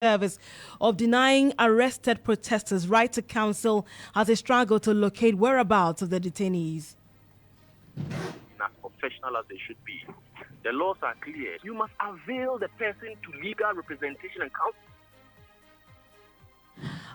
Service of denying arrested protesters right to counsel as they struggle to locate whereabouts of the detainees. As professional as they should be. The laws are clear. You must avail the person to legal representation and counsel.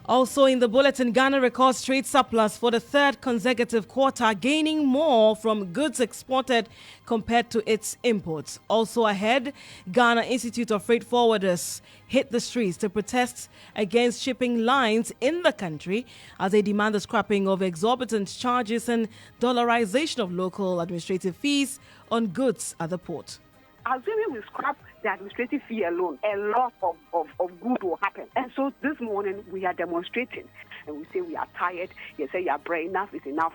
Also in the bulletin, Ghana records trade surplus for the third consecutive quarter, gaining more from goods exported compared to its imports. Also ahead, Ghana Institute of Freight Forwarders hit the streets to protest against shipping lines in the country as they demand the scrapping of exorbitant charges and dollarization of local administrative fees on goods at the port. Assuming we scrap the administrative fee alone, a lot of good will happen. And so this morning we are demonstrating and we say we are tired. You say enough is enough.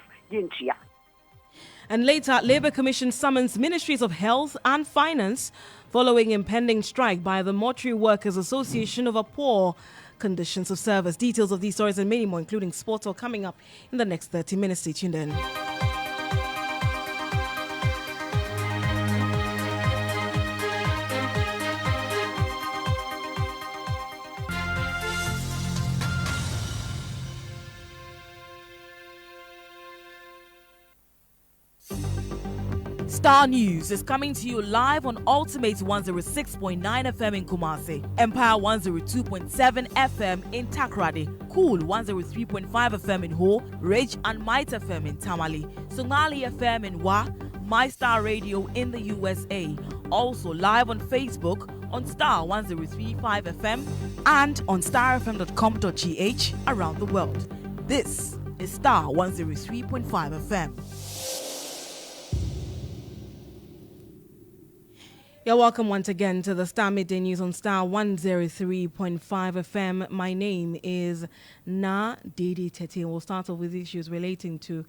And later, Labour Commission summons Ministries of Health and Finance following impending strike by the Mortuary Workers Association over poor conditions of service. Details of these stories and many more, including sports, are coming up in the next 30 minutes. Stay tuned in. Starr News is coming to you live on Ultimate 106.9 FM in Kumasi, Empire 102.7 FM in Takrady, Cool 103.5 FM in Ho, Rage and Might FM in Tamale, Somali FM in Wa, My Star Radio in the USA. Also live on Facebook on Starr 103.5 FM and on starfm.com.gh around the world. This is Starr 103.5 FM. You're welcome once again to the Starr Midday News on Starr 103.5 FM. My name is Dedei Tettey. We'll start off with issues relating to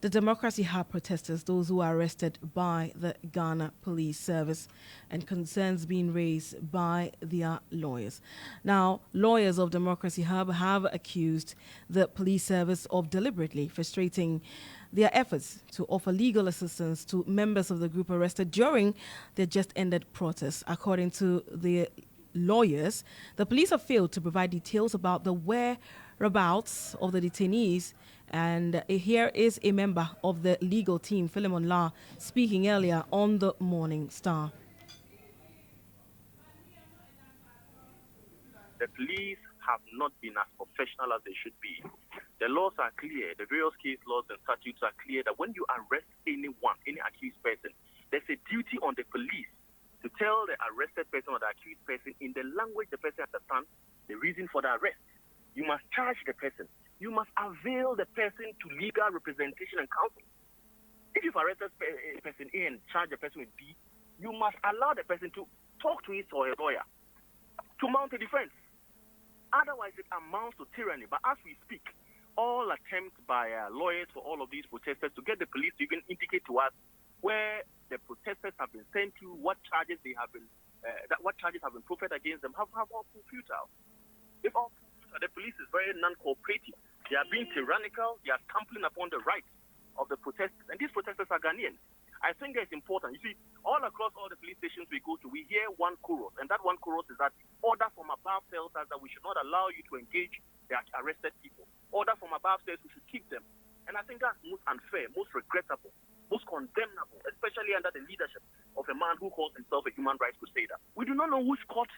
the Democracy Hub protesters, those who are arrested by the Ghana Police Service, and concerns being raised by their lawyers. Now, lawyers of Democracy Hub have accused the police service of deliberately frustrating their efforts to offer legal assistance to members of the group arrested during their just-ended protests. According to the lawyers, the police have failed to provide details about the whereabouts of the detainees. And here is a member of the legal team, Philemon La, speaking earlier on the Morning Star. The police have not been as professional as they should be. The laws are clear. The various case laws and statutes are clear that when you arrest anyone, any accused person, there's a duty on the police to tell the arrested person or the accused person in the language the person understands the reason for the arrest. You must charge the person. You must avail the person to legal representation and counsel. If you've arrested person A and charged the person with B, you must allow the person to talk to his or her lawyer to mount a defense. Otherwise, it amounts to tyranny. But as we speak, all attempts by lawyers for all of these protesters to get the police to even indicate to us where the protesters have been sent to, what charges they have been, what charges have been proffered against them, have all been futile. They've all been futile. The police is very non-cooperative. They are being tyrannical. They are trampling upon the rights of the protesters, and these protesters are Ghanaians. I think it's important. You see, all across all the police stations we go to, we hear one chorus, and that one chorus is that order from above tells us that we should not allow you to engage the arrested people. Order from above says we should keep them. And I think that's most unfair, most regrettable, most condemnable, especially under the leadership of a man who calls himself a human rights crusader. We do not know which court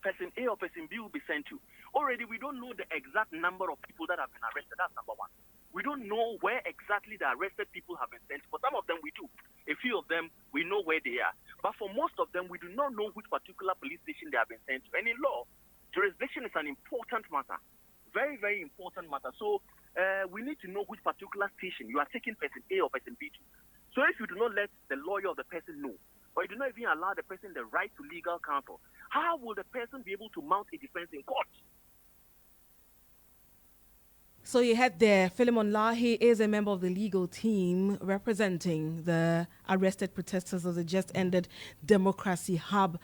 person A or person B will be sent to. Already, we don't know the exact number of people that have been arrested. That's number one. We don't know where exactly the arrested people have been sent. For some of them, we do. A few of them, we know where they are. But for most of them, we do not know which particular police station they have been sent to. And in law, jurisdiction is an important matter. Very, very important matter. So we need to know which particular station you are taking person A or person B to. So if you do not let the lawyer of the person know, or you do not even allow the person the right to legal counsel, how will the person be able to mount a defense in court? So you had there Philemon La. He is a member of the legal team representing the arrested protesters of the just-ended Democracy Hub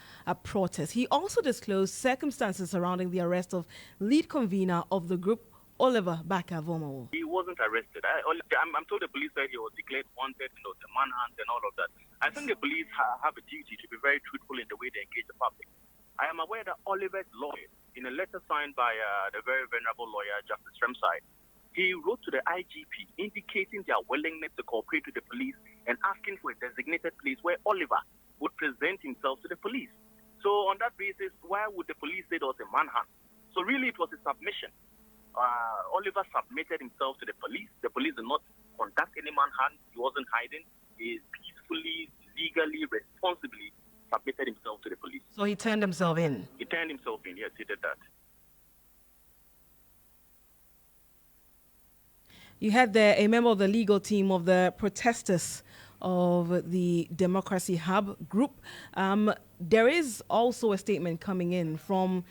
protest. He also disclosed circumstances surrounding the arrest of lead convener of the group, Oliver Bakavomo. He wasn't arrested. I'm told the police said he was declared wanted, the manhunt and all of that. I think the police have a duty to be very truthful in the way they engage the public. I am aware that Oliver's lawyers in a letter signed by the very venerable lawyer, Justice Remside, he wrote to the IGP indicating their willingness to cooperate with the police and asking for a designated place where Oliver would present himself to the police. So on that basis, why would the police say there was a manhunt? So really it was a submission. Oliver submitted himself to the police. The police did not conduct any manhunt. He wasn't hiding. He peacefully, legally, responsibly submitted himself to the police. So he turned himself in? He turned himself in, yes, he did that. You had there a member of the legal team of the protesters of the Democracy Hub group. There is also a statement coming in from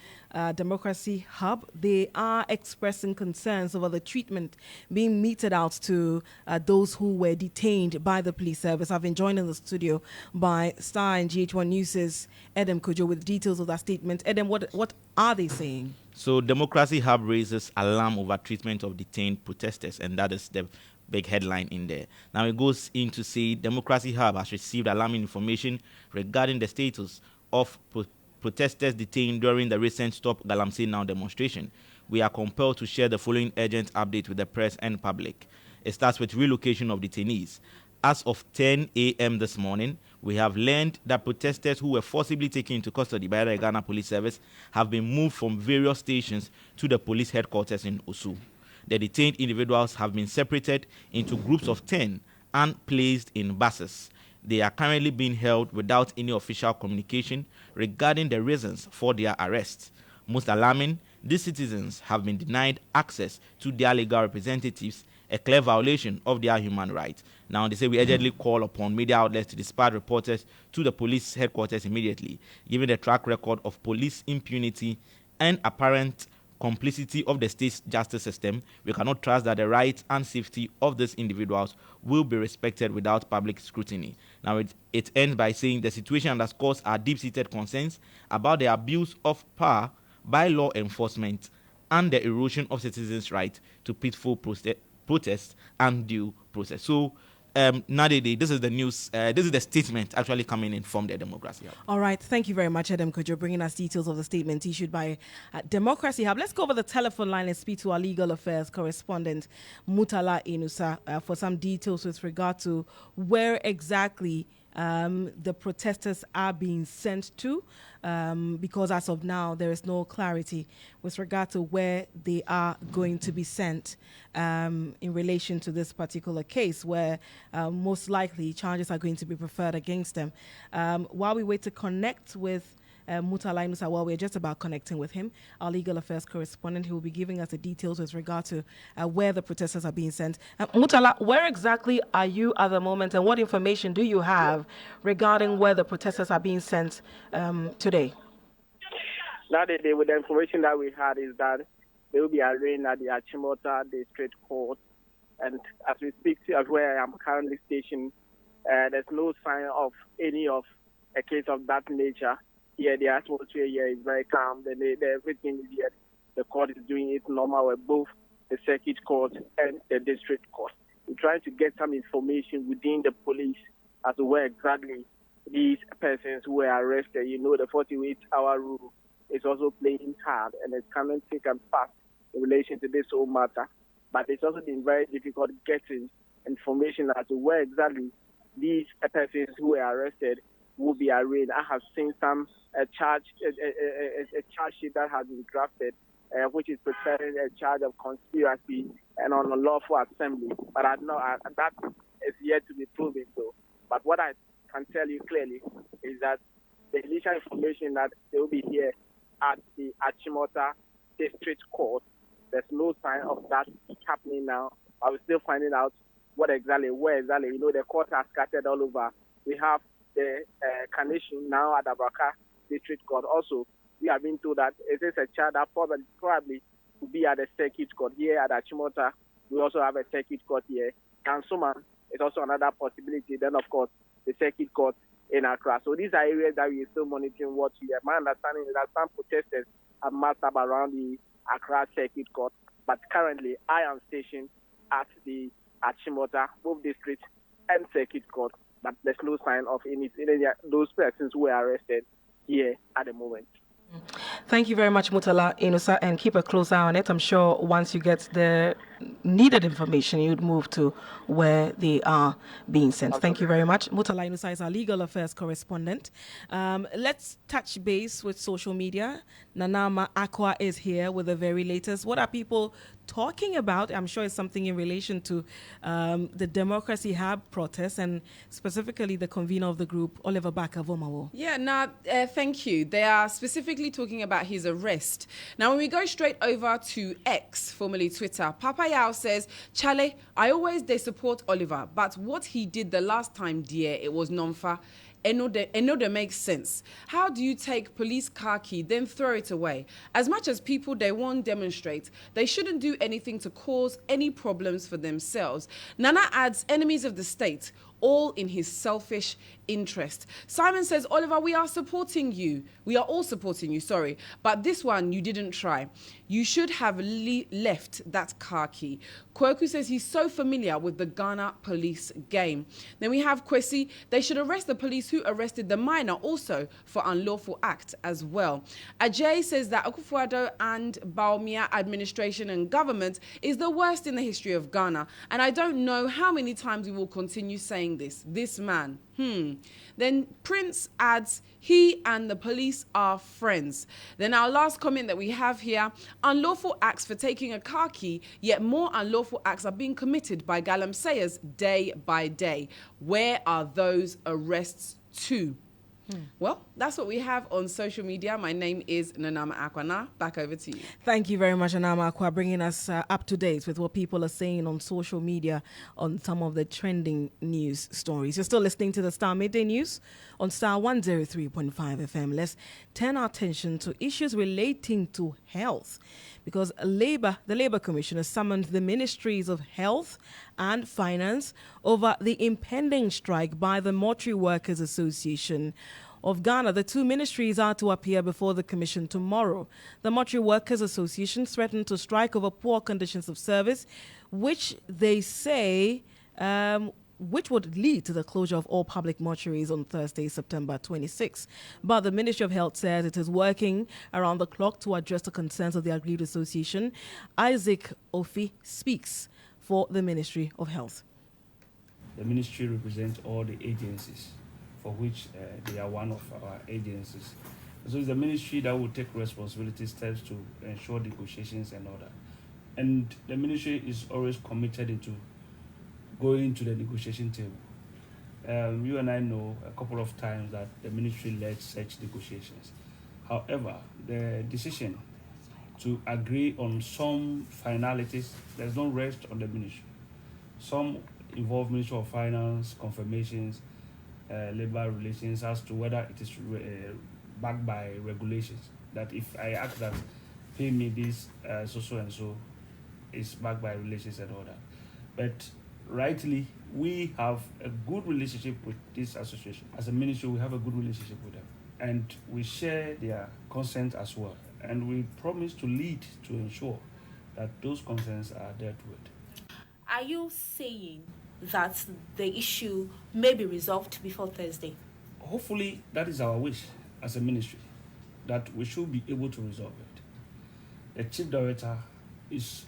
Democracy Hub. They are expressing concerns over the treatment being meted out to those who were detained by the police service. I've been joined in the studio by Starr and GH1 News' Edem Kojo with details of that statement. Edem, what are they saying? So Democracy Hub raises alarm over treatment of detained protesters, and that is the big headline in there. Now it goes in to say Democracy Hub has received alarming information regarding the status of protesters detained during the recent Stop Galamsey Now demonstration. We are compelled to share the following urgent update with the press and public. It starts with relocation of detainees. As of 10 a.m. this morning, we have learned that protesters who were forcibly taken into custody by the Ghana Police Service have been moved from various stations to the police headquarters in Osu. The detained individuals have been separated into groups of 10 and placed in buses. They are currently being held without any official communication regarding the reasons for their arrest. Most alarming, these citizens have been denied access to their legal representatives, a clear violation of their human rights. Now, they say we urgently call upon media outlets to dispatch reporters to the police headquarters immediately, given the track record of police impunity and apparent complicity of the state's justice system. We cannot trust that the rights and safety of these individuals will be respected without public scrutiny. Now, it ends by saying the situation underscores our deep-seated concerns about the abuse of power by law enforcement and the erosion of citizens' right to peaceful protest and due process. So, Dedei, this is the news. This is the statement actually coming in from the Democracy Hub. All right. Thank you very much, Edem Kojo, bringing us details of the statement issued by Democracy Hub. Let's go over the telephone line and speak to our legal affairs correspondent, Mutala Inusa, for some details with regard to where exactly the protesters are being sent to, because as of now, there is no clarity with regard to where they are going to be sent in relation to this particular case, where most likely charges are going to be preferred against them. While we wait to connect with Mutala Inusa, well, we're just about connecting with him, our legal affairs correspondent, who will be giving us the details with regard to where the protesters are being sent. Mutala, where exactly are you at the moment, and what information do you have regarding where the protesters are being sent today? Now, with the information that we had is that they will be arraigned at the Achimota District Court, and as we speak to where I am currently stationed, there's no sign of any of a case of that nature. Here, the atmosphere here is very calm. Everything is here. The court is doing it normal with both the circuit court and the district court. We're trying to get some information within the police as to where exactly these persons who were arrested. You know, the 48-hour rule is also playing hard, and it's coming thick and fast in relation to this whole matter. But it's also been very difficult getting information as to where exactly these persons who were arrested will be arraigned. I have seen some charge sheet that has been drafted, which is preparing a charge of conspiracy and on unlawful assembly. But that is yet to be proven. So, but what I can tell you clearly is that the initial information that they will be here at the Achimota District Court, there's no sign of that happening now. But we're still finding out where exactly. You know, the court has scattered all over. We have the condition now at the Abraka District Court. Also, we have been told that it is a child that probably to be at the circuit court here at Achimota. We also have a circuit court here. Kansuma is also another possibility. Then, of course, the circuit court in Accra. So these are areas that we are still monitoring what we have. My understanding is that some protesters have massed up around the Accra circuit court. But currently, I am stationed at the Achimota, both district and circuit court. But there's no sign of any those persons who were arrested here at the moment. Thank you very much, Mutala Inusa, and keep a close eye on it. I'm sure once you get the needed information, you'd move to where they are being sent. Thank you very much. Mutala Inusa is our legal affairs correspondent. Let's touch base with social media. Nanama Aqua is here with the very latest. What are people talking about? I'm sure it's something in relation to the Democracy Hub protest and specifically the convener of the group, Oliver Baka-Vomawo. Yeah, now, thank you. They are specifically talking about his arrest. Now, when we go straight over to X, formerly Twitter, Papa Yao says, Chale, they support Oliver, but what he did the last time, dear, it was non-fa. Another makes sense. How do you take police car key, then throw it away? As much as people, they won't demonstrate, they shouldn't do anything to cause any problems for themselves. Nana adds, enemies of the state, all in his selfish interest. Simon says, Oliver, we are supporting you. We are all supporting you, sorry. But this one, you didn't try. You should have left that car key. Kweku says he's so familiar with the Ghana police game. Then we have Kwesi. They should arrest the police who arrested the minor also for unlawful act as well. Ajay says that Akufo-Addo and Bawumia administration and government is the worst in the history of Ghana. And I don't know how many times we will continue saying this man. Then Prince adds, he and the police are friends. Then our last comment that we have here, unlawful acts for taking a car key, yet more unlawful acts are being committed by galamseyers day by day. Where are those arrests to? Well, that's what we have on social media. My name is Nanama Akwana. Back over to you. Thank you very much, Nanama Akwa, bringing us up to date with what people are saying on social media on some of the trending news stories. You're still listening to the Star Midday News on Star 103.5 FM. Let's turn our attention to issues relating to health, because the Labour Commission has summoned the Ministries of Health and Finance over the impending strike by the Mortuary Workers Association of Ghana. The two ministries are to appear before the Commission tomorrow. The Mortuary Workers Association threatened to strike over poor conditions of service, which they say which would lead to the closure of all public mortuaries on Thursday, September 26. But the Ministry of Health says it is working around the clock to address the concerns of the aggrieved association. Isaac Ofi speaks for the Ministry of Health. The ministry represents all the agencies for which they are one of our agencies. So it's the ministry that will take responsibility steps to ensure negotiations and all that. And the ministry is always committed into going to the negotiation table. You and I know a couple of times that the ministry led such negotiations. However, the decision to agree on some finalities, there's no rest on the ministry. Some involve Ministry of Finance, confirmations, labor relations as to whether it is backed by regulations. That if I ask that, pay me this, so and so, is backed by relations and all that. But rightly, we have a good relationship with this association. As a ministry, we have a good relationship with them. And we share their consent as well. And we promise to lead to ensure that those concerns are dealt with. Are you saying that the issue may be resolved before Thursday? Hopefully, that is our wish as a ministry, that we should be able to resolve it. The chief director is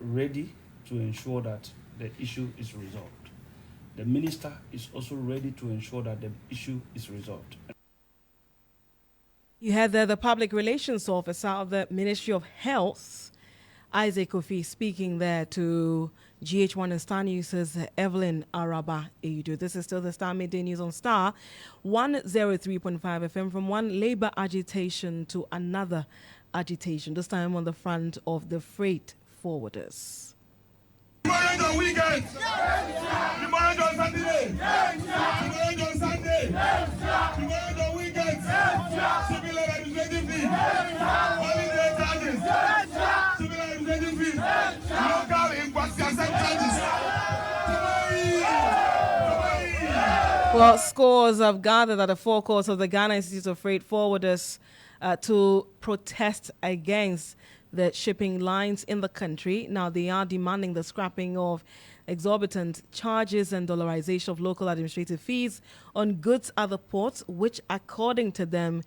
ready to ensure that the issue is resolved. The minister is also ready to ensure that the issue is resolved. You had the public relations officer of the Ministry of Health, Isaac Ofi, speaking there to GH1 and Star News' Evelyn Araba Eidu. This is still the Star Midday News on Star 103.5 FM. From one labor agitation to another agitation, this time on the front of the freight forwarders. Tomorrow on weekend. Tomorrow on Saturday. Tomorrow on Sunday. Tomorrow on weekend. Civil administrative fee. Holiday charges. Civil administrative fee. Local impact charges. Well, scores have gathered at the forecourts of the Ghana Institute of Freight Forwarders to protest against the shipping lines in the country. Now, they are demanding the scrapping of exorbitant charges and dollarization of local administrative fees on goods at the ports, which, according to them,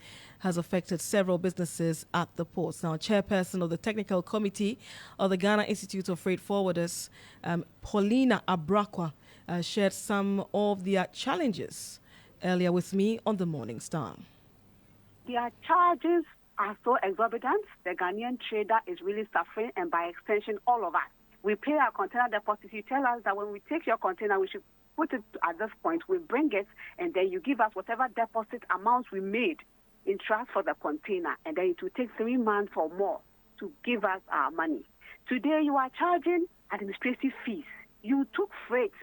has affected several businesses at the ports. Now, chairperson of the technical committee of the Ghana Institute of Freight Forwarders, Paulina Abrakwa, shared some of their challenges earlier with me on the Morning Star. Their charges are so exorbitant. The Ghanaian trader is really suffering, and by extension, all of us. We pay our container deposit. You tell us that when we take your container, we should put it at this point. We bring it, and then you give us whatever deposit amounts we made in trust for the container, and then it will take 3 months or more to give us our money. Today, you are charging administrative fees. You took freight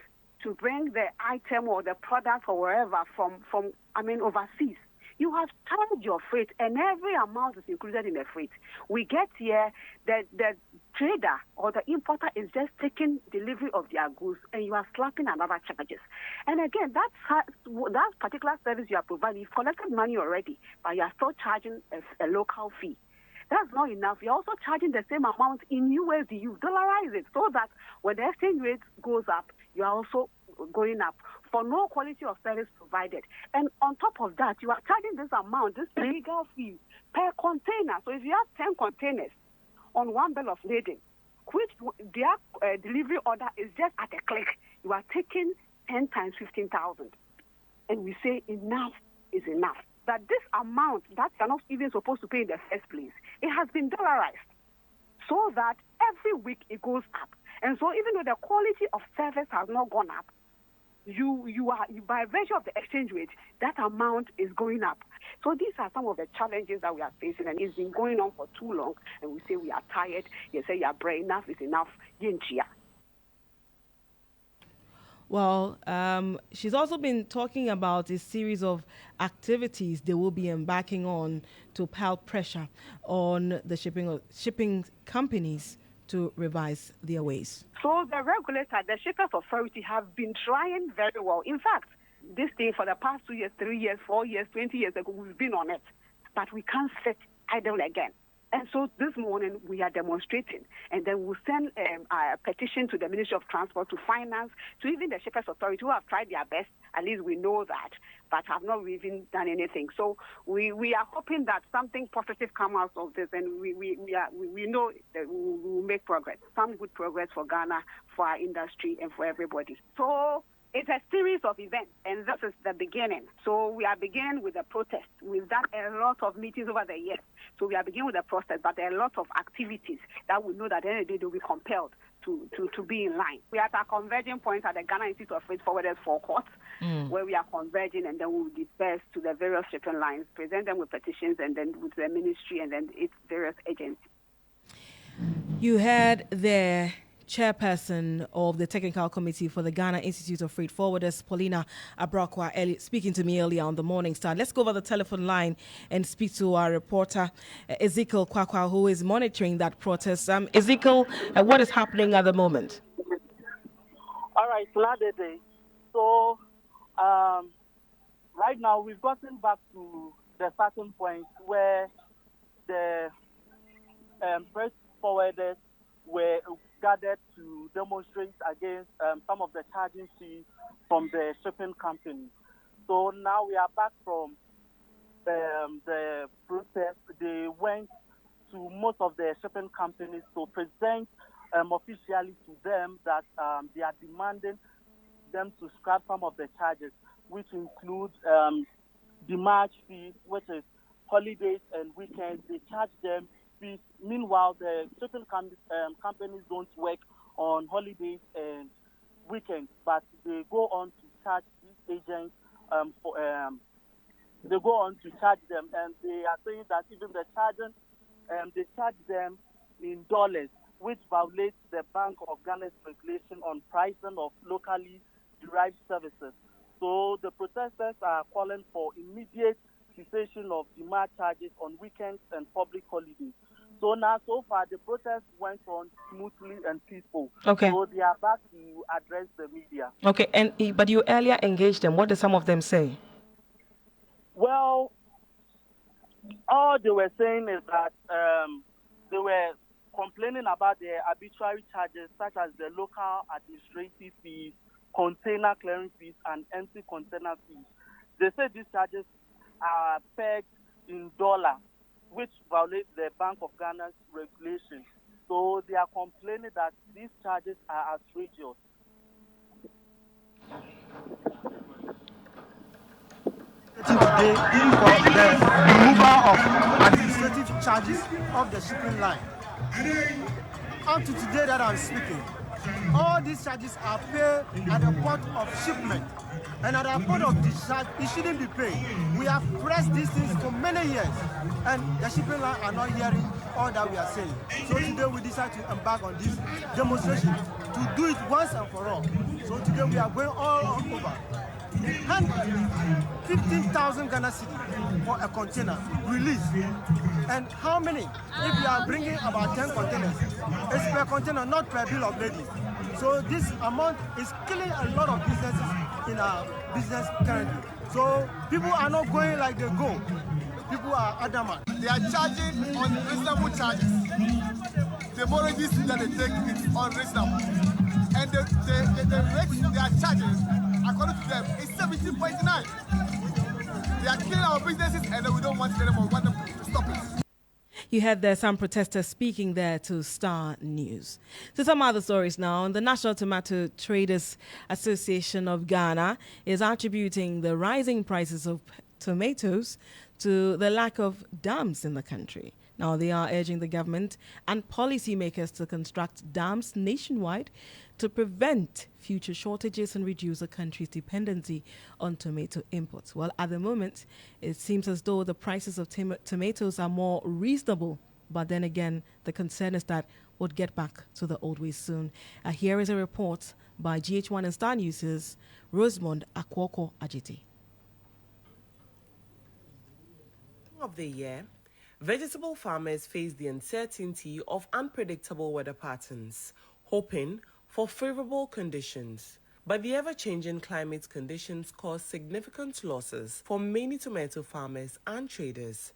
to bring the item or the product or wherever from overseas. You have charged your freight, and every amount is included in the freight. We get here, the trader or the importer is just taking delivery of their goods, and you are slapping another charges. And again, that particular service you are providing, you've collected money already, but you are still charging a local fee. That's not enough. You're also charging the same amount in USD. You dollarize it so that when the exchange rate goes up, you are also going up for no quality of service provided. And on top of that, you are charging this amount, this legal fee per container. So if you have 10 containers on one bill of lading, which their delivery order is just at a click, you are taking 10 times 15,000. And we say enough is enough. That this amount that you're not even supposed to pay in the first place, it has been dollarized so that every week it goes up. And so even though the quality of service has not gone up, you are by virtue of the exchange rate, that amount is going up. So these are some of the challenges that we are facing, and it's been going on for too long. And we say we are tired. You say enough is enough. Well, she's also been talking about a series of activities they will be embarking on to pile pressure on the shipping companies to revise their ways. So the regulator, the Shippers Authority, have been trying very well. In fact, this thing for the past 2 years, 3 years, 4 years, 20 years ago, we've been on it. But we can't sit idle again. And so this morning we are demonstrating, and then we'll send a petition to the Ministry of Transport, to Finance, to even the Shippers Authority, who have tried their best. At least we know that, but have not even done anything. So we are hoping that something positive comes out of this, and we know that we will make progress, some good progress for Ghana, for our industry, and for everybody. So it's a series of events, and this is the beginning. So we are beginning with a protest. We've done a lot of meetings over the years. So we are beginning with a protest, but there are a lot of activities that we know that at the end of the day, they'll be compelled to be in line. We are at a converging point at the Ghana Institute of Freight Forwarders forecourt, where we are converging, and then we'll disperse to the various shipping lines, present them with petitions, and then with the ministry, and then its various agencies. You had the chairperson of the technical committee for the Ghana Institute of Freight Forwarders, Paulina Abrakwa, speaking to me earlier on the Morning Star. Let's go over the telephone line and speak to our reporter, Ezekiel Kwakwa, who is monitoring that protest. Ezekiel, what is happening at the moment? All right, Dedei. So, right now we've gotten back to the starting point where the freight forwarders were gathered to demonstrate against some of the charging fees from the shipping company. So now we are back from the protest. They went to most of the shipping companies to present officially to them that they are demanding them to scrap some of the charges, which includes the March fees, which is holidays and weekends. They charge them fees. Meanwhile, the shipping companies don't work on holidays and weekends, but they go on to charge these agents they go on to charge them, and they are saying that even the charging, they charge them in dollars, which violates the Bank of Ghana's regulation on pricing of locally derived services. So the protesters are calling for immediate cessation of demand charges on weekends and public holidays. So now, so far, the protest went on smoothly and peaceful. Okay. So they are back to address the media. Okay, but you earlier engaged them. What did some of them say? Well, all they were saying is that they were complaining about the arbitrary charges, such as the local administrative fees, container clearing fees, and empty container fees. They say these charges are pegged in dollar, which violates the Bank of Ghana's regulations. So they are complaining that these charges are outrageous. Today for the removal of administrative charges of the shipping line. Up to today that I'm speaking, all these charges are paid at the port of shipment, and at the port of discharge, it shouldn't be paid. We have pressed these things for many years, and the shipping line are not hearing all that we are saying. So today we decided to embark on this demonstration to do it once and for all. So today we are going all over. 15,000 Ghana cedi for a container release. And how many? If you are bringing about 10 containers, it's per container, not per bill of lading. So this amount is killing a lot of businesses in our business currently. So people are not going like they go. People are adamant. They are charging unreasonable charges. The mortgages that they take is unreasonable. And the rates they are charging, according to them, is 17.9. They are killing our businesses and we don't want it anymore. We want them to stop it. You had there some protesters speaking there to Starr News. To some other stories now, the National Tomato Traders Association of Ghana is attributing the rising prices of tomatoes to the lack of dams in the country. Now, they are urging the government and policymakers to construct dams nationwide to prevent future shortages and reduce the country's dependency on tomato imports. Well, at the moment, it seems as though the prices of tomatoes are more reasonable. But then again, the concern is that we'll get back to the old ways soon. Here is a report by GH1 and Starr News' Rosemond Akwoko-Ajiti. Of the year, vegetable farmers face the uncertainty of unpredictable weather patterns, hoping for favorable conditions. But the ever-changing climate conditions cause significant losses for many tomato farmers and traders,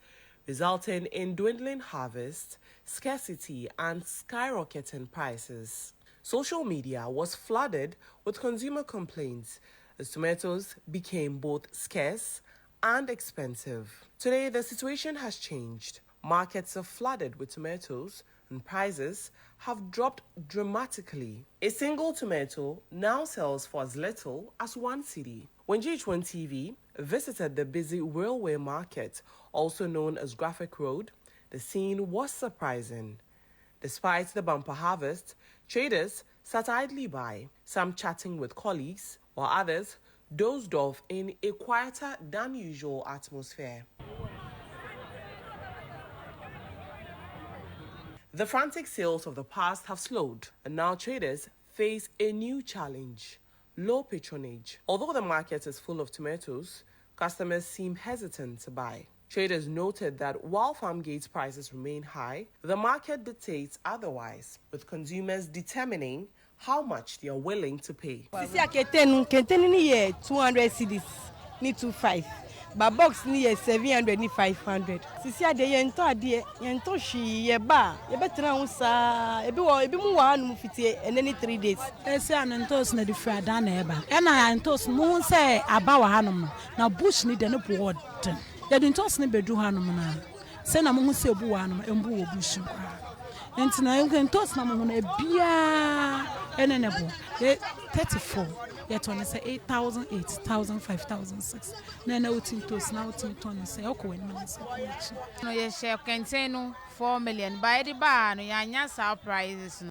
resulting in dwindling harvest, scarcity, and skyrocketing prices. Social media was flooded with consumer complaints as tomatoes became both scarce and expensive. Today, the situation has changed. Markets are flooded with tomatoes and prices have dropped dramatically. A single tomato now sells for as little as 1 cedi. When GH1 TV visited the busy railway market, also known as Graphic Road, the scene was surprising. Despite the bumper harvest, traders sat idly by, some chatting with colleagues, while others dozed off in a quieter than usual atmosphere. The frantic sales of the past have slowed, and now traders face a new challenge: low patronage. Although the market is full of tomatoes, customers seem hesitant to buy. Traders noted that while farm gate prices remain high, the market dictates otherwise, with consumers determining how much they are willing to pay. Sisi kenten ni ye 200 cedis ni 25. Ba box ni ye 700 ni 500. Sisi ade ye nto shi ye ba ye betra ho sa ebi mu wa anu fitie eneni 3 days. Ese anentos na di fra da na eba. E na antos mu se aba wa hanom na bush ni de ne board. Ye di ntos ni bedu hanom na. Se na mu se obu wa hanom embu obu shi kwa. Enti na ntos na mu na bia enenebo 34. Yet when I say 8,000, 8,000, 5,000, 6. Nene utintos na utinton say okay no ye share contain 4 million. By the bar no ya surprises.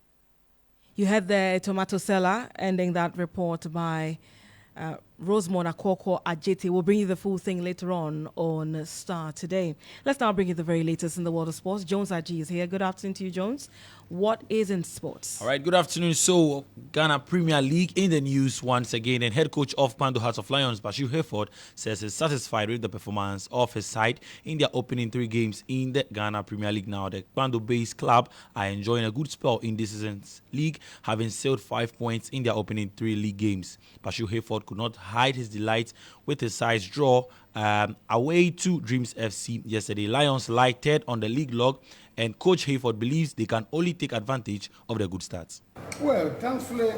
You had the tomato seller ending that report by Rosemond Akwoko-Ajiti. We'll bring you the full thing later on Starr today. Let's now bring you the very latest in the world of sports. Jones Aji is here. Good afternoon to you, Jones. What is in sports? All right, good afternoon. So, Ghana Premier League in the news once again. And head coach of Pando Hearts of Lions, Bashir Hayford, says he's satisfied with the performance of his side in their opening 3 games in the Ghana Premier League. Now, the Pando-based club are enjoying a good spell in this season's league, having sailed 5 points in their opening 3 league games. Bashir Hayford could not hide his delight with his side's draw away to Dreams FC yesterday. Lions lie third on the league log, and Coach Hayford believes they can only take advantage of the good starts. Well, thankfully,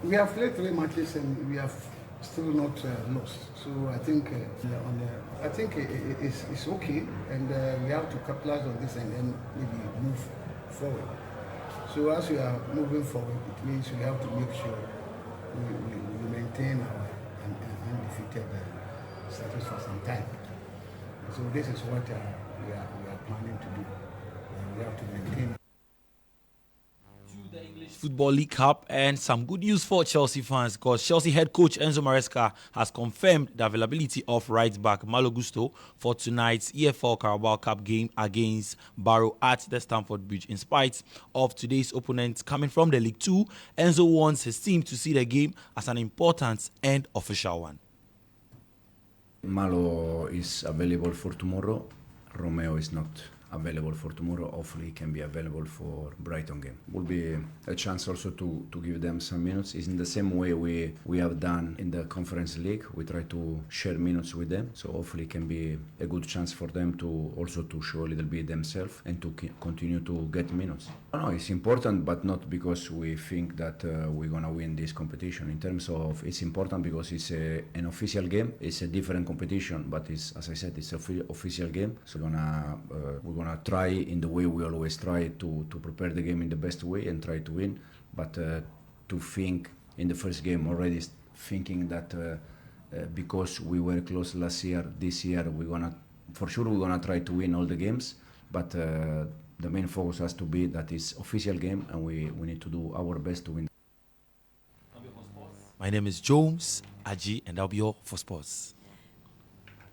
we have played 3 matches and we have still not lost. So I think it's okay, and we have to capitalize on this and then maybe move forward. So as we are moving forward, it means we have to make sure we maintain our undefeated status for some time. So this is what we are planning to do. We have to maintain. The English Football League Cup, and some good news for Chelsea fans, because Chelsea head coach Enzo Maresca has confirmed the availability of right back Malo Gusto for tonight's EFL Carabao Cup game against Barrow at the Stamford Bridge. In spite of today's opponents coming from the League 2, Enzo wants his team to see the game as an important and official one. Malo is available for tomorrow. Romeo is not available for tomorrow. Hopefully he can be available for Brighton game. Will be a chance also to give them some minutes. It's in the same way we have done in the Conference League. We try to share minutes with them, so hopefully it can be a good chance for them to also to show a little bit themselves and to continue to get minutes. No, it's important, but not because we think that we're gonna win this competition. In terms of, it's important because it's an official game. It's a different competition, but it's, as I said, it's an official game. So we're gonna try in the way we always try to prepare the game in the best way and try to win. But to think in the first game already, thinking that because we were close last year, this year we're gonna try to win all the games. But the main focus has to be that it's official game, and we need to do our best to win. My name is Jones Aji, and that'll be all for sports.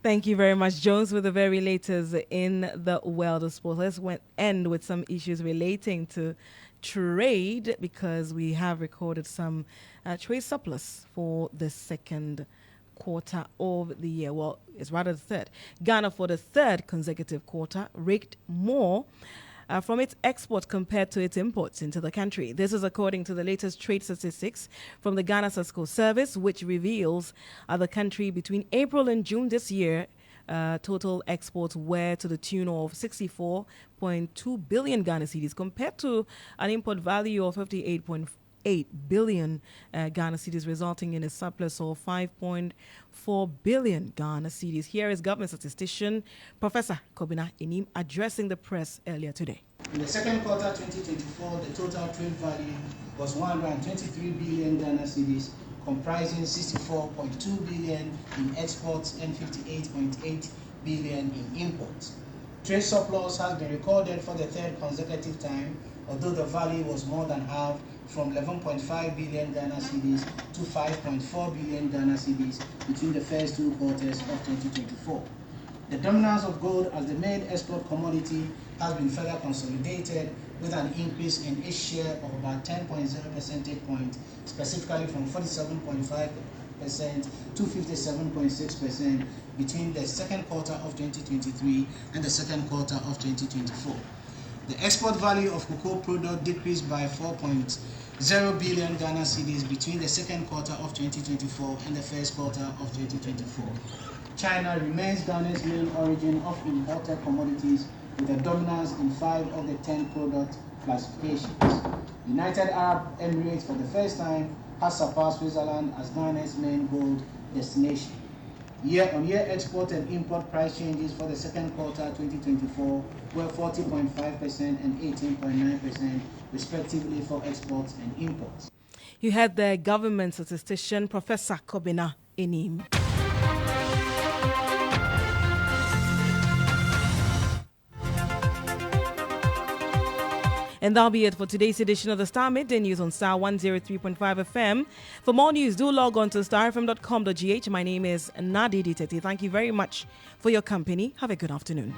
Thank you very much, Jones, with the very latest in the world of sports. Let's end with some issues relating to trade, because we have recorded some trade surplus for the second quarter of the year. Well, it's rather the third. Ghana, for the third consecutive quarter, raked more from its exports compared to its imports into the country. This is according to the latest trade statistics from the Ghana Statistical Service, which reveals the country between April and June this year. Total exports were to the tune of 64.2 billion Ghana cedis, compared to an import value of 58.8 billion Ghana cedis, resulting in a surplus of 5.4 billion Ghana cedis. Here is government statistician Professor Kobina Enim addressing the press earlier today. In the second quarter 2024, the total trade value was 123 billion Ghana cedis, comprising 64.2 billion in exports and 58.8 billion in imports. Trade surplus has been recorded for the third consecutive time, although the value was more than half, from 11.5 billion Ghana cedis to 5.4 billion Ghana cedis between the first two quarters of 2024. The dominance of gold as the main export commodity has been further consolidated, with an increase in its share of about 10.0 percentage points, specifically from 47.5% to 57.6% between the second quarter of 2023 and the second quarter of 2024. The export value of cocoa product decreased by 4.0 billion Ghana cedis between the second quarter of 2024 and the first quarter of 2024. China remains Ghana's main origin of imported commodities, with a dominance in 5 of the 10 product classifications. United Arab Emirates, for the first time, has surpassed Switzerland as Ghana's main gold destination. Year-on-year export and import price changes for the second quarter 2024 were 40.5% and 18.9% respectively for exports and imports. You had the government statistician Professor Kobina Enim. And that'll be it for today's edition of the Star Midday News on Star 103.5 FM. For more news, do log on to starfm.com.gh. My name is Dedei. Thank you very much for your company. Have a good afternoon.